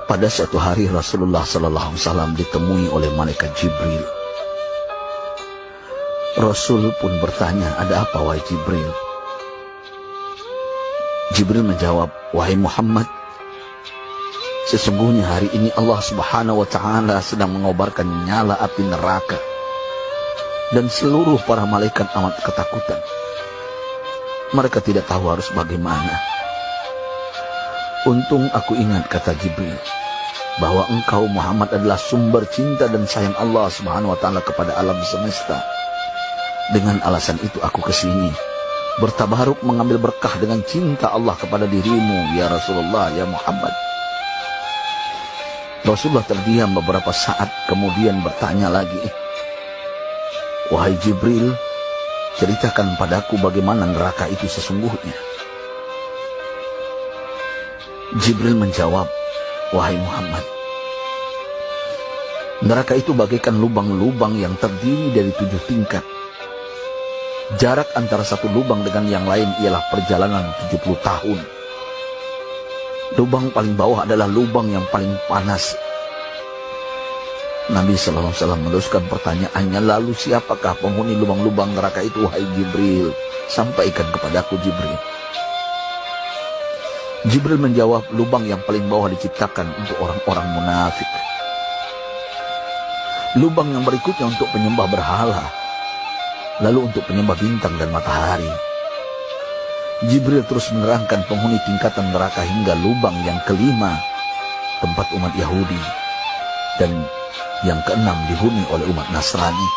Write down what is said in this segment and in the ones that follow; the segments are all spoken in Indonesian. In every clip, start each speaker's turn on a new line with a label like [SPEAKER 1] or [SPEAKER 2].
[SPEAKER 1] Pada suatu hari Rasulullah SAW ditemui oleh malaikat Jibril. Rasul pun bertanya, "Ada apa wahai Jibril?" Jibril menjawab, "Wahai Muhammad, sesungguhnya hari ini Allah Subhanahu wa Ta'ala sedang mengobarkan nyala api neraka, dan seluruh para malaikat amat ketakutan. Mereka tidak tahu harus bagaimana. Untung aku ingat," kata Jibril, "bahwa engkau Muhammad adalah sumber cinta dan sayang Allah Subhanahu wa Ta'ala kepada alam semesta. Dengan alasan itu aku kesini, bertabaruk mengambil berkah dengan cinta Allah kepada dirimu, ya Rasulullah, ya Muhammad." Rasulullah terdiam beberapa saat, kemudian bertanya lagi, "Wahai Jibril, ceritakan padaku bagaimana neraka itu sesungguhnya." Jibril menjawab, "Wahai Muhammad, neraka itu bagaikan lubang-lubang yang terdiri dari 7 tingkat. Jarak antara satu lubang dengan yang lain ialah perjalanan 70 tahun. Lubang paling bawah adalah lubang yang paling panas." Nabi SAW meneruskan pertanyaannya, "Lalu siapakah penghuni lubang-lubang neraka itu wahai Jibril? Sampaikan kepadaku Jibril." Jibril menjawab, "Lubang yang paling bawah diciptakan untuk orang-orang munafik. Lubang yang berikutnya untuk penyembah berhala, lalu untuk penyembah bintang dan matahari." Jibril terus menerangkan penghuni tingkatan neraka hingga lubang yang kelima, tempat umat Yahudi, dan yang keenam dihuni oleh umat Nasrani.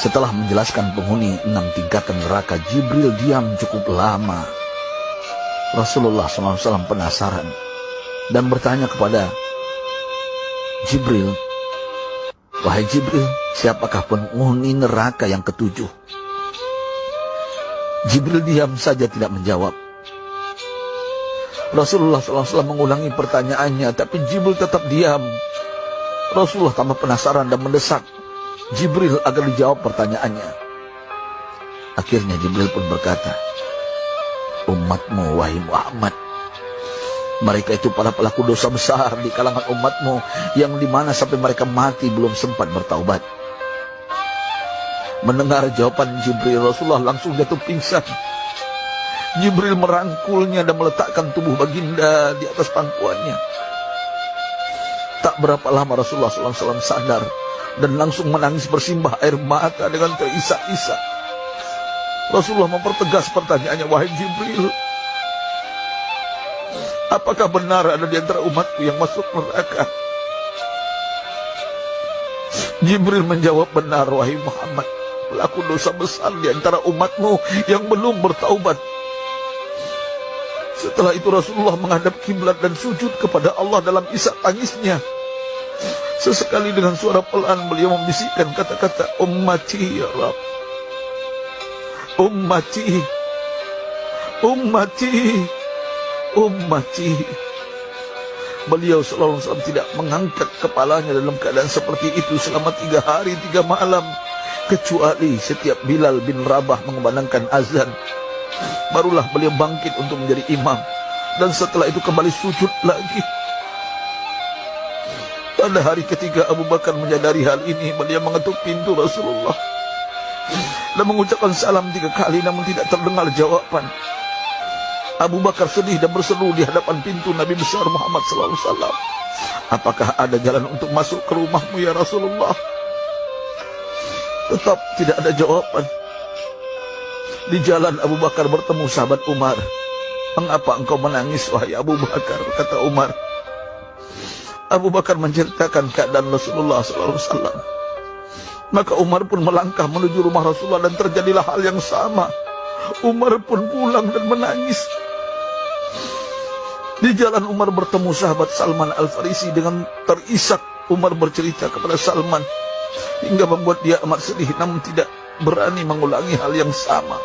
[SPEAKER 1] Setelah menjelaskan penghuni 6 tingkatan neraka, Jibril diam cukup lama. Rasulullah SAW penasaran dan bertanya kepada Jibril, "Wahai Jibril, siapakah penghuni neraka yang ketujuh?" Jibril diam saja tidak menjawab. Rasulullah SAW mengulangi pertanyaannya, tapi Jibril tetap diam. Rasulullah tambah penasaran dan mendesak Jibril agar dijawab pertanyaannya. Akhirnya Jibril pun berkata, "Umatmu wahai Muhammad, mereka itu para pelaku dosa besar di kalangan umatmu, yang dimana sampai mereka mati belum sempat bertaubat." Mendengar jawaban Jibril, Rasulullah langsung jatuh pingsan. Jibril merangkulnya dan meletakkan tubuh baginda di atas pangkuannya. Tak berapa lama Rasulullah SAW sadar dan langsung menangis bersimbah air mata dengan terisak-isak. Rasulullah mempertegas pertanyaannya, "Wahai Jibril, apakah benar ada di antara umatku yang masuk neraka?" Jibril menjawab, "Benar wahai Muhammad, pelaku dosa besar di antara umatmu yang belum bertaubat." Setelah itu Rasulullah menghadap kiblat dan sujud kepada Allah dalam isak tangisnya. Sesekali dengan suara pelan beliau membisikkan kata-kata, "Ummati ya Rabb, ummati, ummati, ummati." Beliau SAW tidak mengangkat kepalanya dalam keadaan seperti itu selama 3 hari 3 malam, kecuali setiap Bilal bin Rabah mengumandangkan azan, barulah beliau bangkit untuk menjadi imam, dan setelah itu kembali sujud lagi. Pada hari ketiga Abu Bakar menyadari hal ini, beliau mengetuk pintu Rasulullah dan mengucapkan salam 3 kali, namun tidak terdengar jawaban. Abu Bakar sedih dan berseru di hadapan pintu Nabi besar Muhammad SAW, "Apakah ada jalan untuk masuk ke rumahmu ya Rasulullah?" Tetap tidak ada jawaban. Di jalan Abu Bakar bertemu sahabat Umar. "Mengapa engkau menangis wahai Abu Bakar?" kata Umar. Abu Bakar menceritakan keadaan Rasulullah SAW. Maka Umar pun melangkah menuju rumah Rasulullah dan terjadilah hal yang sama. Umar pun pulang dan menangis. Di jalan Umar bertemu sahabat Salman Al-Farisi. Dengan terisak Umar bercerita kepada Salman hingga membuat dia amat sedih, namun tidak berani mengulangi hal yang sama.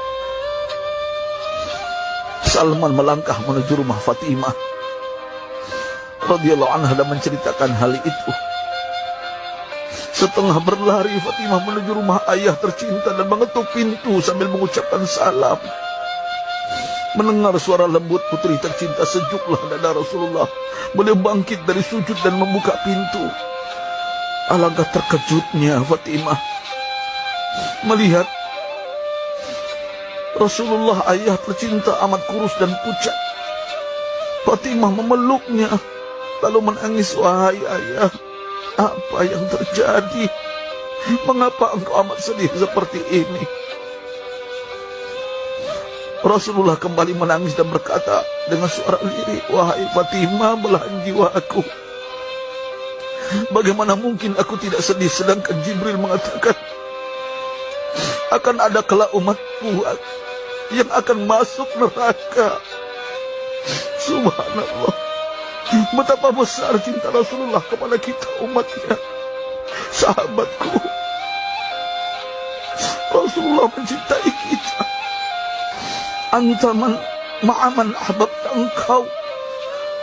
[SPEAKER 1] Salman melangkah menuju rumah Fatimah radhiyallahu anha dan menceritakan hal itu. Setengah berlari Fatimah menuju rumah ayah tercinta dan mengetuk pintu sambil mengucapkan salam. Mendengar suara lembut putri tercinta, sejuklah dada Rasulullah. Beliau bangkit dari sujud dan membuka pintu. Alangkah terkejutnya Fatimah melihat Rasulullah, ayah tercinta, amat kurus dan pucat. Fatimah memeluknya lalu menangis. Wahai ayah, apa yang terjadi? Mengapa engkau amat sedih seperti ini? Rasulullah kembali menangis dan berkata dengan suara lirih, wahai Fatimah, belahan jiwaku, bagaimana mungkin aku tidak sedih sedangkan Jibril mengatakan akan ada kelak umatku yang akan masuk neraka. Subhanallah, betapa besar cinta Rasulullah kepada kita umatnya. Sahabatku, Rasulullah mencintai kita. Antaman ma'aman ahbabta, engkau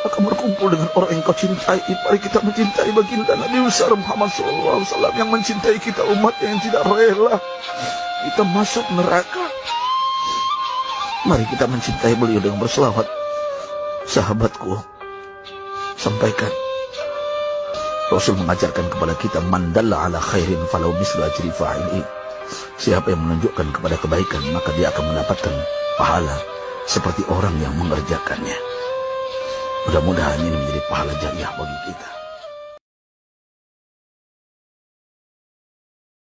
[SPEAKER 1] akan berkumpul dengan orang yang kau cintai. Mari kita mencintai baginda Nabi besar Muhammad SAW yang mencintai kita, umat yang tidak rela kita masuk neraka. Mari kita mencintai beliau dengan berselawat. Sahabatku, sampaikan, Rasul mengajarkan kepada kita, man dalla ala khairin falau mislu ajri fa'ili. Siapa yang menunjukkan kepada kebaikan, maka dia akan mendapatkan pahala seperti orang yang mengerjakannya. Mudah-mudahan ini menjadi pahala jariah bagi kita.